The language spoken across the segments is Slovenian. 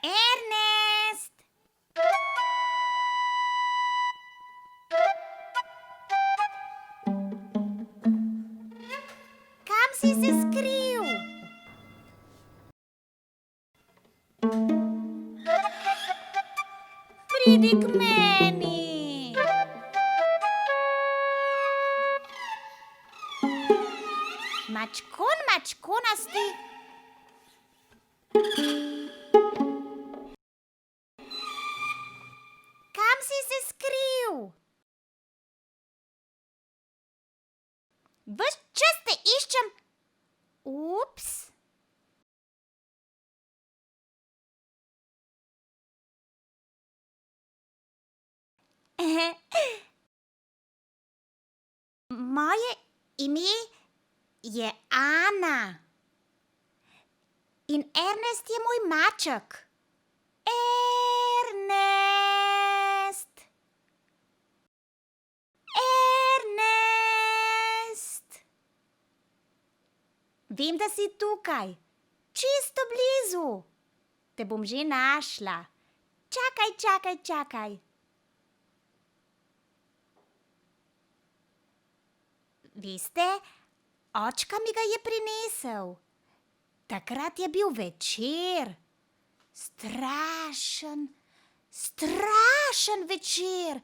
Ernest! Kam si se skril? Pridi k meni. Mačkon, mačkonasti. Kam si se skril? Ves čas te iščem. Ups. Moje ime je Ana. In Ernest je moj maček. Ernest! Ernest! Vem, da si tukaj. Čisto blizu. Te bom že našla. Čakaj, čakaj, čakaj. Veste, očka mi ga je prinesel. Takrat je bil večer. Strašen, strašen večer.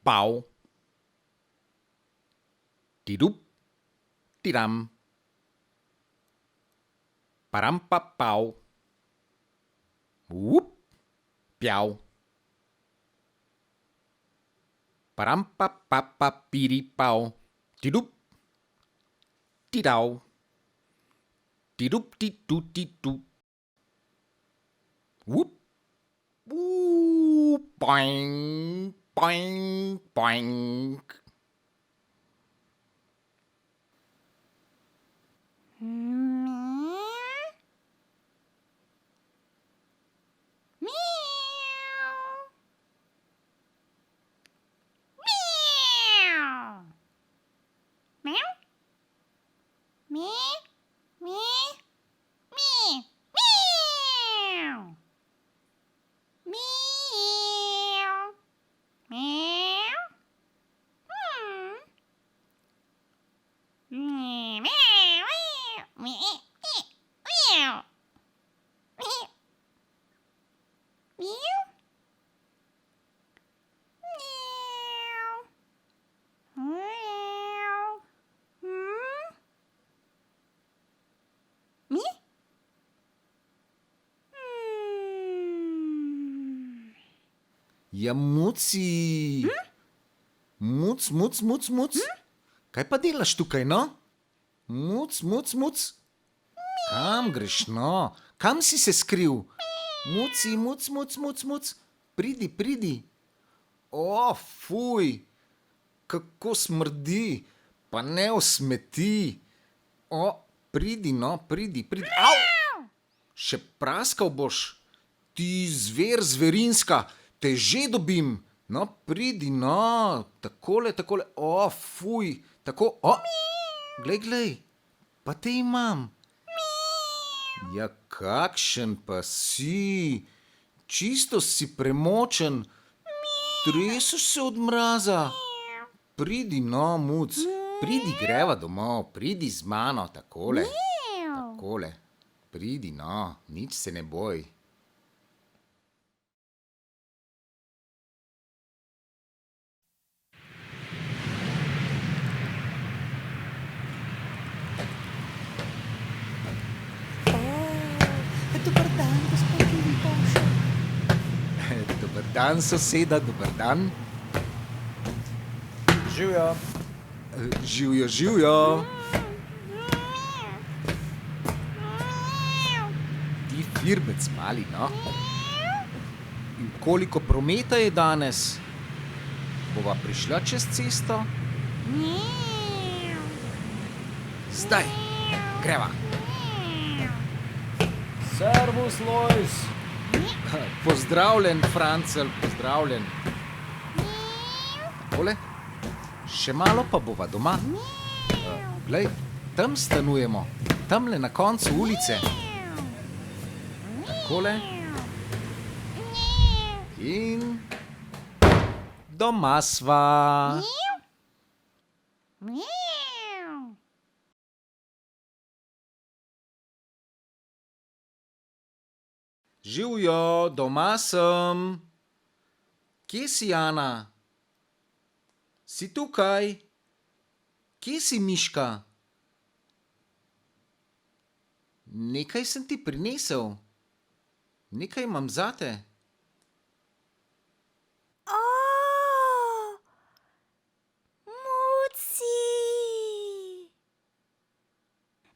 Pau. Tidup, tidam. Parampapau. Piau. Parampapapapiripau. Tidup, tidau. Tidup, tidu, tidu. Boing, boing, boing. Ja, Muci. Muc. Kaj pa delaš tukaj, no? Muc. Kam greš, no? Kam si se skril? Muci, muc. Pridi. O, fuj. Kako smrdi. Pa ne osmeti. O, pridi, no, pridi. Au! Še praskal boš. Ti zverinska. Te že dobim. No, pridi, no. Takole. O, fuj. Tako, o. Glej. Pa te imam. Ja, kakšen pa si. Čisto si premočen. Treseš se od mraza. Pridi, no, Muc. Pridi, greva domov. Pridi z mano, takole. Pridi, no. Nič se ne boj. Dober dan, gospod Lipoša. Dober dan, soseda, dober dan. Živjo. Živjo. Ti firbec mali, no. In koliko prometa je danes? Bova prišla čez cesto? Zdaj, greva. Servus, Lojz. Pozdravljen, Francel, pozdravljen. Takole, še malo pa bova doma. Glej, tam stanujemo, tamle na koncu ulice. Takole. In doma sva. Živjo, doma sem. Kje si, Jana? Si tukaj? Kje si, Miška? Nekaj sem ti prinesel. Nekaj imam zate. Muci!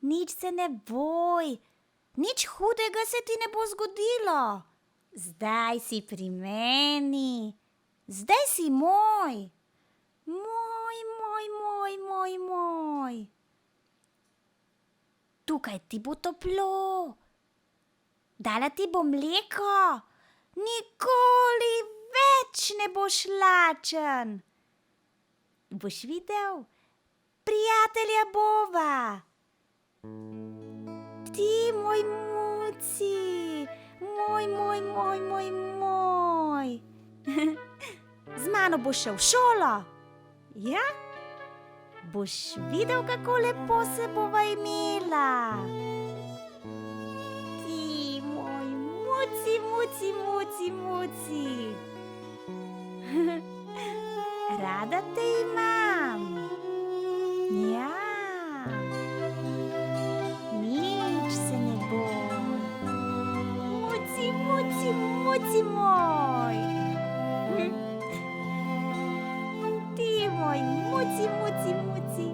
Nič se ne boj. Nič hudega se ti ne bo zgodilo. Zdaj si pri meni. Zdaj si moj. Moj. Tukaj ti bo toplo. Dala ti bo mleko. Nikoli več ne boš lačen. Boš videl? Prijatelja bova. Ti, moj Muci, moj. Z mano boš šel v šolo. Ja? Boš videl, kako lepo se bova imela. Ti, moj Muci. Seveda te imam. Ja, nič se ne boj. Muci, muci, muci moj. Ti moj muci, muci, muci.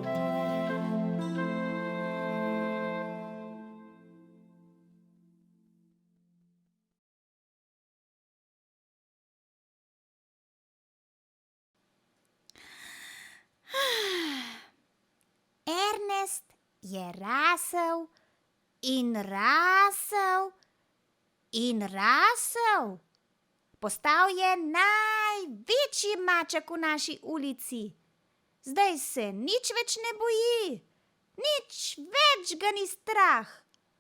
Ernest je rasel in rasel in rasel. Postal je največji maček v naši ulici. Zdaj se nič več ne boji, nič več ga ni strah.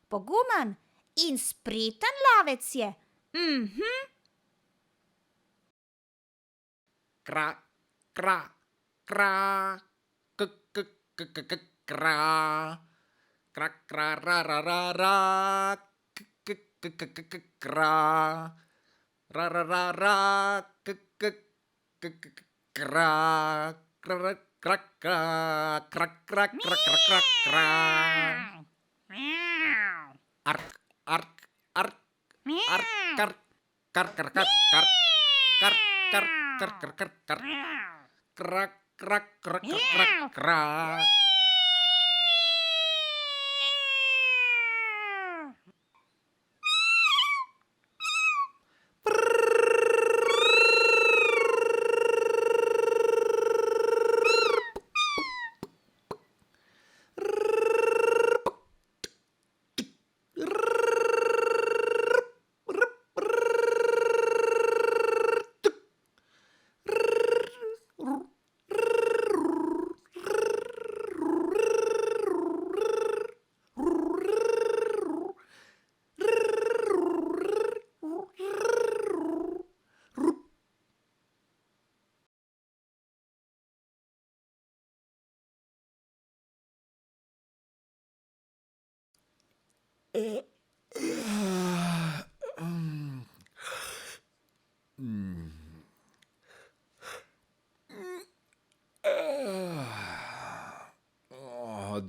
Pogumen in spreten lovec je. Kra, kra, kra, kra, kra, kra, ra, ra, ra, ra, kra, ra, ra, ra, ra, kra, kra, kra, kra, kra, kra, kra, kra, kra, ark, ark, ark, ark, kar, kar, kar, kar, kar, kar, kar, kar, kar, kar, kar, kra, kra, kra, kra, kra.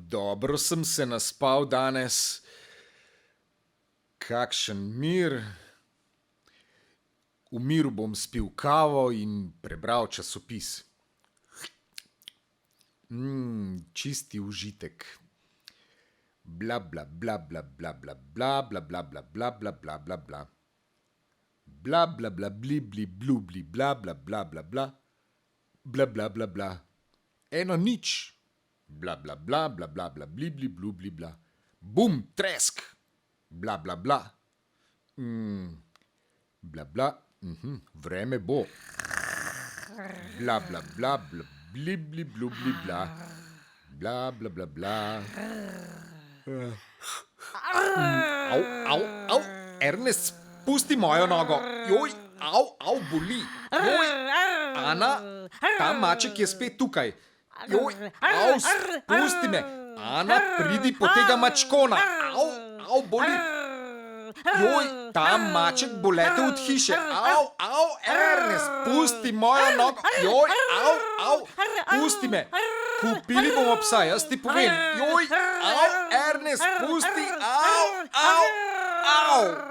Dobro sem se naspal danes. Kakšen mir. V miru bom spil kavo in prebral časopis. Čisti užitek. Bla bla bla bla bla bla bla bla bla bla bla bla bla bla bla. Bla bla bla bli bli blu bli bla bla bla bla bla. Bla bla bla bla. Eno nič. Bla bla bla bla bla bla bli bli blu bli bla. Bum, tresk. Bla bla bla. Bla bla. Vreme bo. Bla bla bla bla bli bli blu bli bla. Bla bla bla bla. Au, au, au. Ernest, pusti mojo nogo. Joj, au, boli. Joj, Ana, ta maček je spet tukaj. Joj, pusti me. Ana, pridi po tega mačkona. Au, boli. Joj, ta maček bo letel od hiše. Au, Ernest, pusti mojo nogo. Joj, au, pusti me. Kupili bomo psa, jaz ti povem. Joj, Ernest, pusti. Au.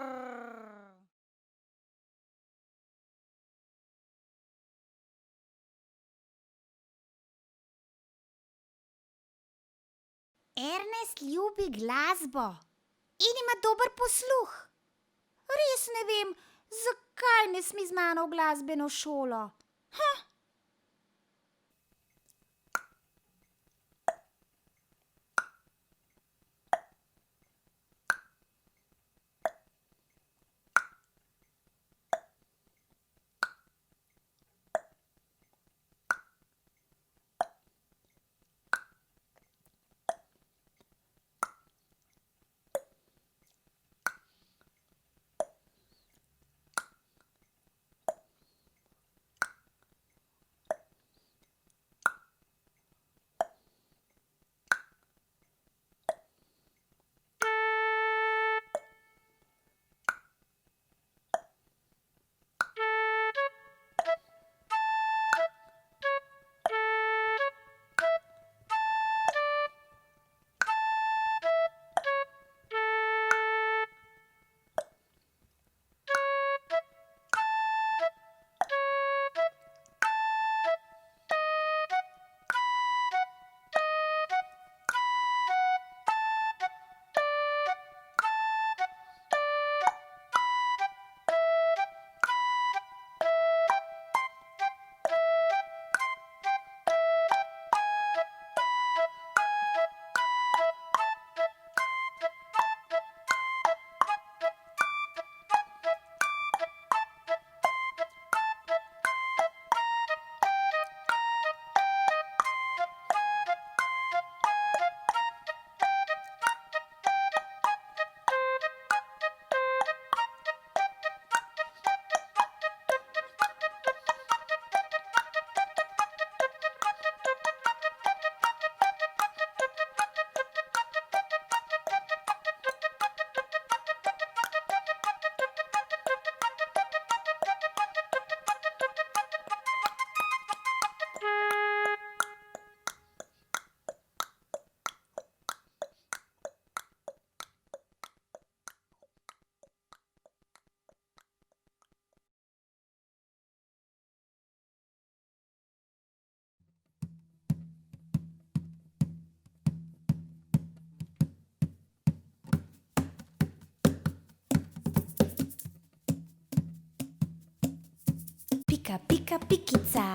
Ernest ljubi glasbo in ima dober posluh. Res ne vem, zakaj ne sme z mano v glasbeno šolo. Pika, pika, pikica.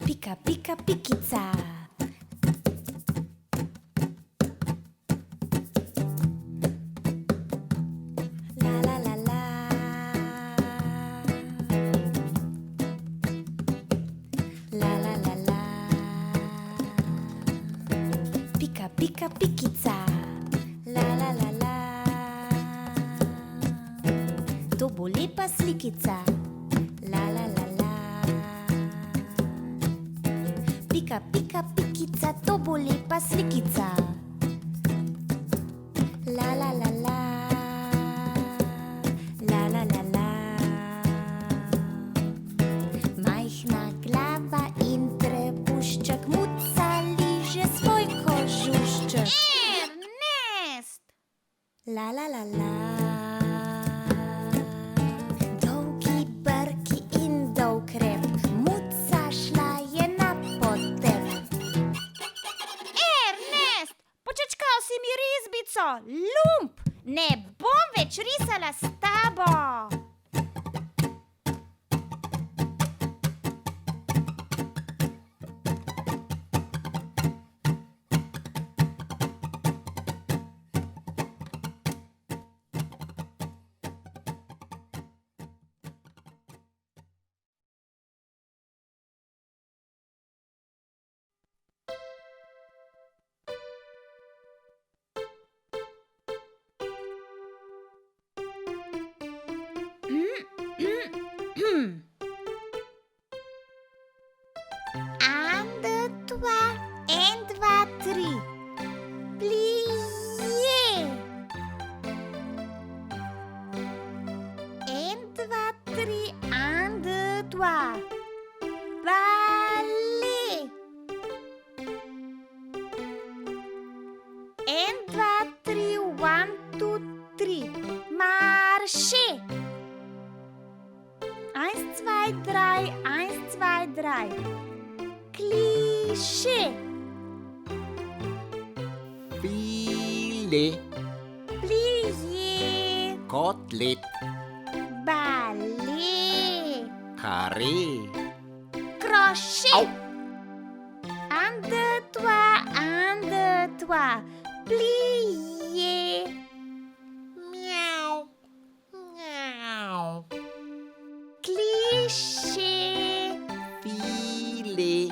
Pika, pika, pikica. La, la, la, la. La, la, la, la. Pika, pika, pikica. La, la, la, la. To bo lepa slikica. La, la, la, la. Pika, pika, pikica, to bo lepa slikica. La, la, la, la. La, la, la, la. Majhna glava in trebušček, muca liže svoj kožušček. Ernest! La, la, la, la. Dolgi brki in dolg rep, muca šla je na potep. Ernest! Počečkal si mi risbico, lump! Ne bom več risala s tabo! En, dva, tri. Plie. En, dva, tri, un, deux, trois. Ballet. En, dva, tri, one, two, three. Marche. Eins, zwei, drei, eins, zwei, drei. Klischee. Filet, Plié. kotlet, Ballet. carré. Crochet. Au. Un, deux, trois. Plié. Miau, miau. Cliché. Filet,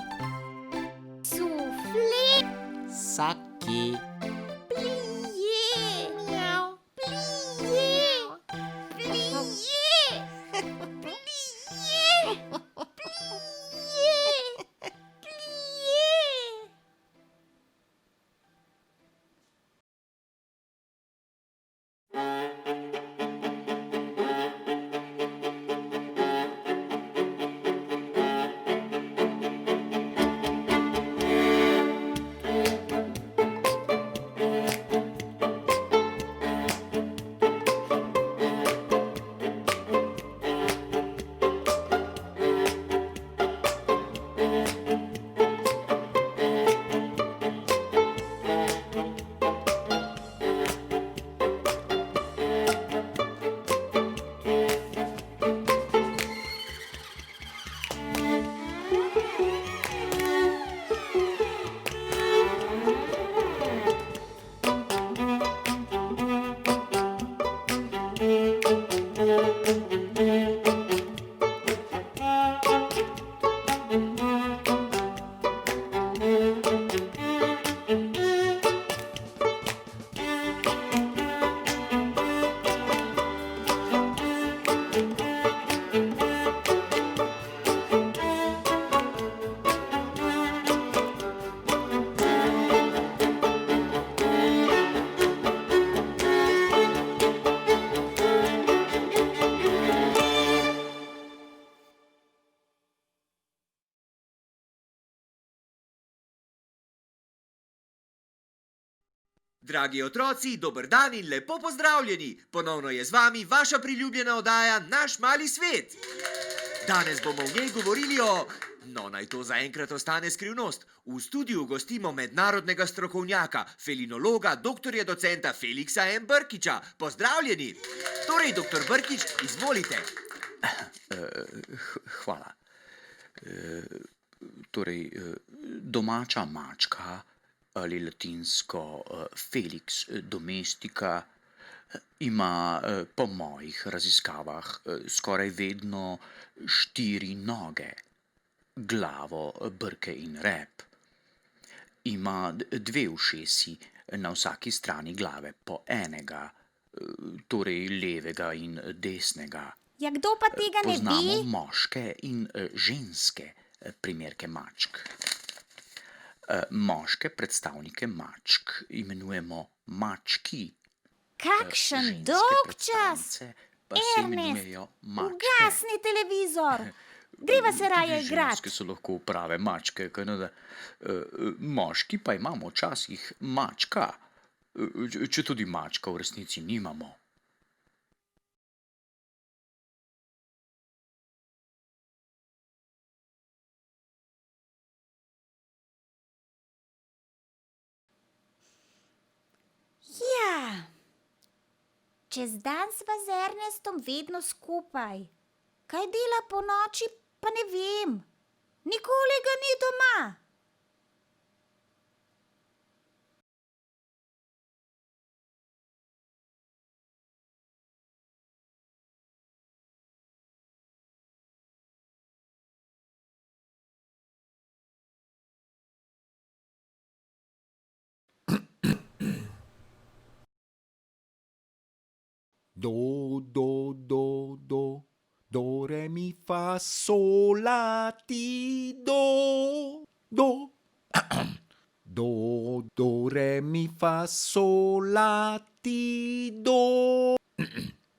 Soufflé. saqué. Plié. Miau. Plié. Plié. Plié. Plié. Plié. Dragi otroci, dober dan in lepo pozdravljeni! Ponovno je z vami vaša priljubljena oddaja Naš mali svet. Danes bomo v njej govorili o... No, naj to zaenkrat ostane skrivnost. V studiu gostimo mednarodnega strokovnjaka, felinologa, doktorja docenta Feliksa M. Brkiča. Pozdravljeni! Torej, doktor Brkič, izvolite. Hvala. Torej, domača mačka ali latinsko Felix domestica ima po mojih raziskavah skoraj vedno 4 noge, glavo, brke in rep. Ima 2 ušesi na vsaki strani glave po enega, torej levega in desnega. Ja, kdo pa tega ne Poznamo ve? moške in ženske primerke mačk. Moške predstavnike mačk imenujemo mački. Kakšen Ženske dolgčas! predstavnice pa se Ernest, imenujejo mačke. ugasni televizor! Greva se raje Tudi igrat. ženske so lahko prave mačke, kajneda? Moški pa imamo včasih mačka, če tudi mačka v resnici nimamo. Ja, čez dan sva z Ernestom vedno skupaj. Kaj dela po noči, pa ne vem. Nikoli ga ni doma. Do, do, do, do. Do, re, mi, fa, sol, la, ti, do. Do. Do, do, re, mi, fa, sol, la, ti, do.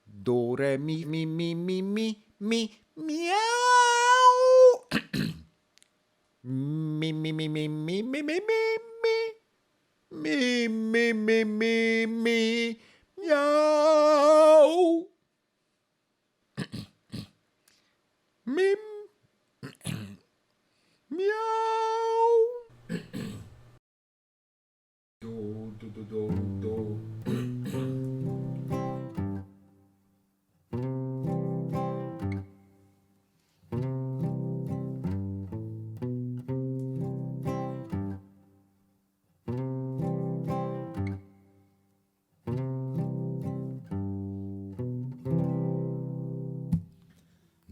Do, re, mi, miau. Mi, miau. Mim. Miau. Do, do, do, do, do.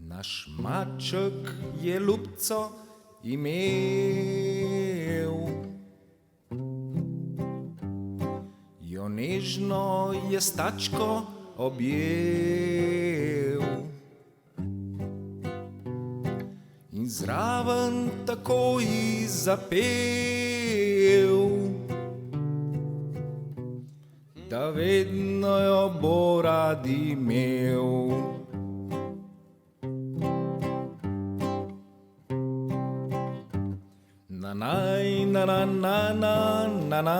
Naš maček je ljubco imel, jo nežno je s tačko objel in zraven takoj zapel, da vedno jo bo rad imel. Na naj, na na na na na na.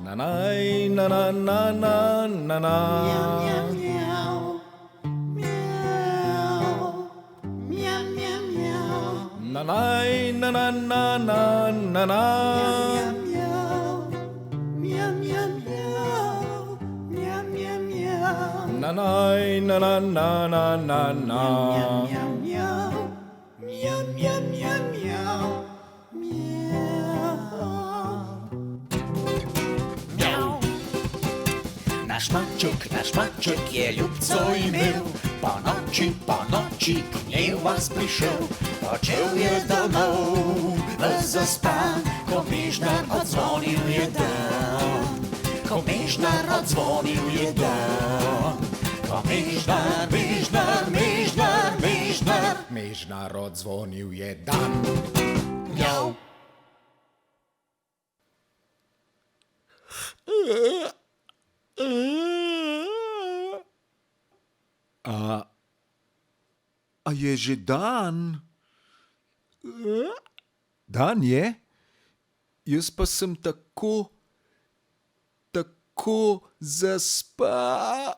Na naj, na na na na na na. Na naj, na na na na na na. Na naj, na na na na na na. Naš maček je ljubco imel, po noči k njej vas prišel, počel je domov, zaspan, ko mežnar odzvonil je dan, ko mežnar odzvonil je dan, ko mežnar, Mežnar odzvonil je dan. mjav. A je že dan? Dan je? Jaz pa sem tako tako zaspan.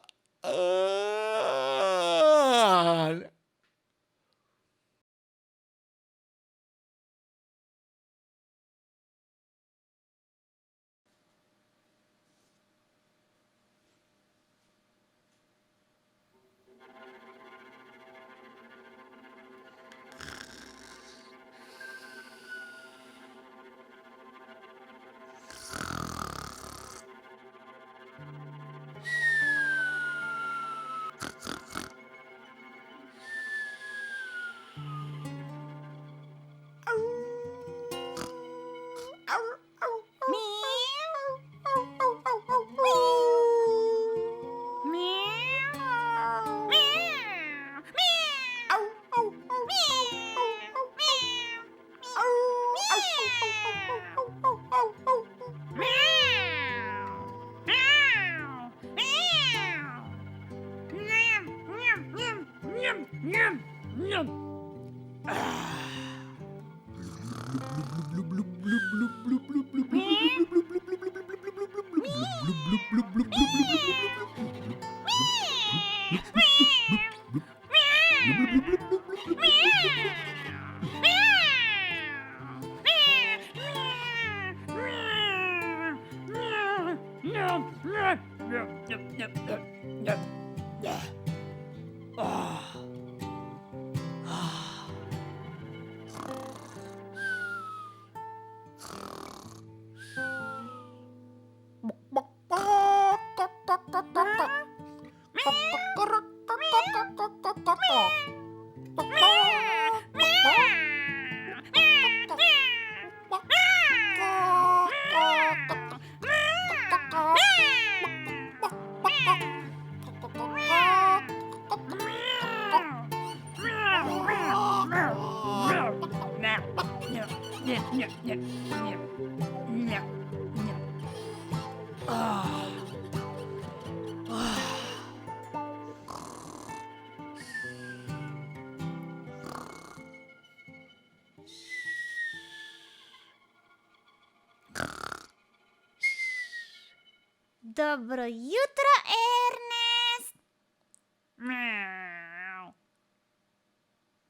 Dobro jutro, Ernest.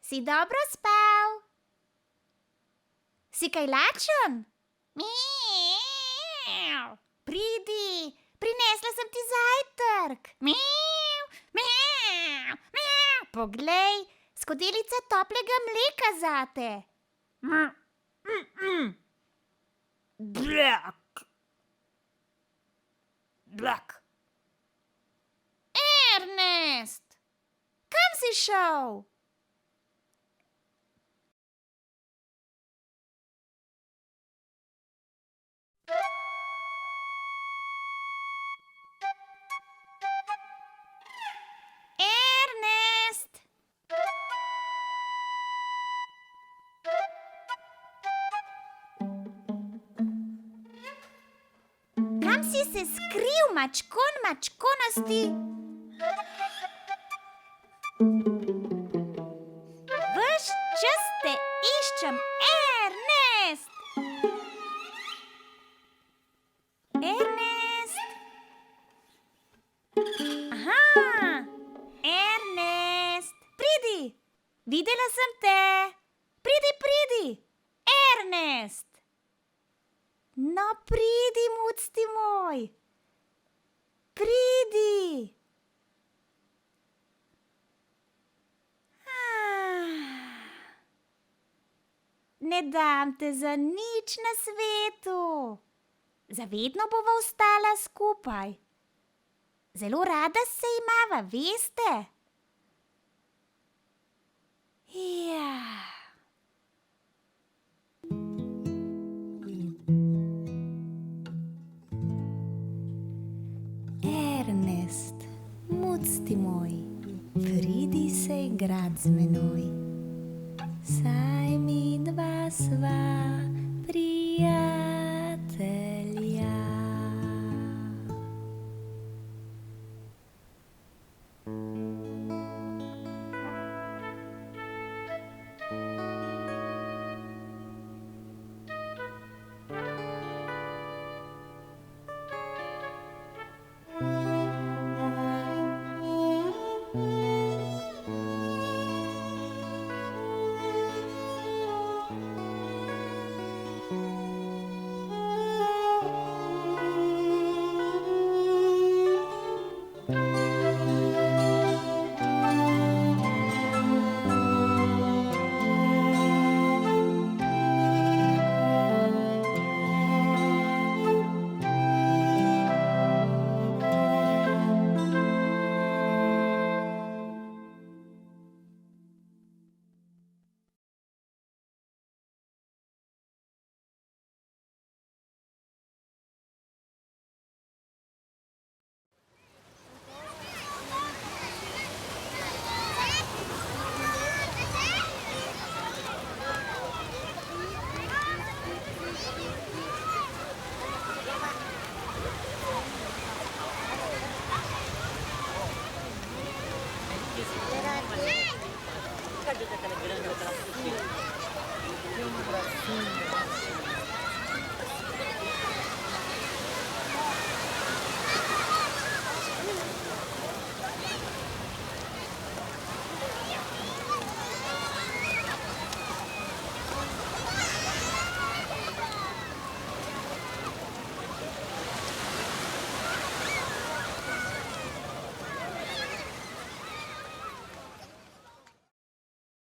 Si dobro spal? Si kaj lačen? Pridi, prinesla sem ti zajtrk. Poglej, skodelica toplega mleka zate. Blak. Ernest, kam si šel? Ernest. Kam si se skril, mačkon, mačkonasti? Ves čas te iščem, Ernest. Ernest. Aha, Ernest, pridi. Videla sem te. Pridi, pridi. Ernest. No, pridi, mucti moj. Pridi. Ne dam te za nič na svetu. Zavedno bova ostala skupaj. Zelo rada se imava, veste? Ja. Ernest, mucti moj, pridi se igrat z menoj. Saj mi dva sva prijatelja.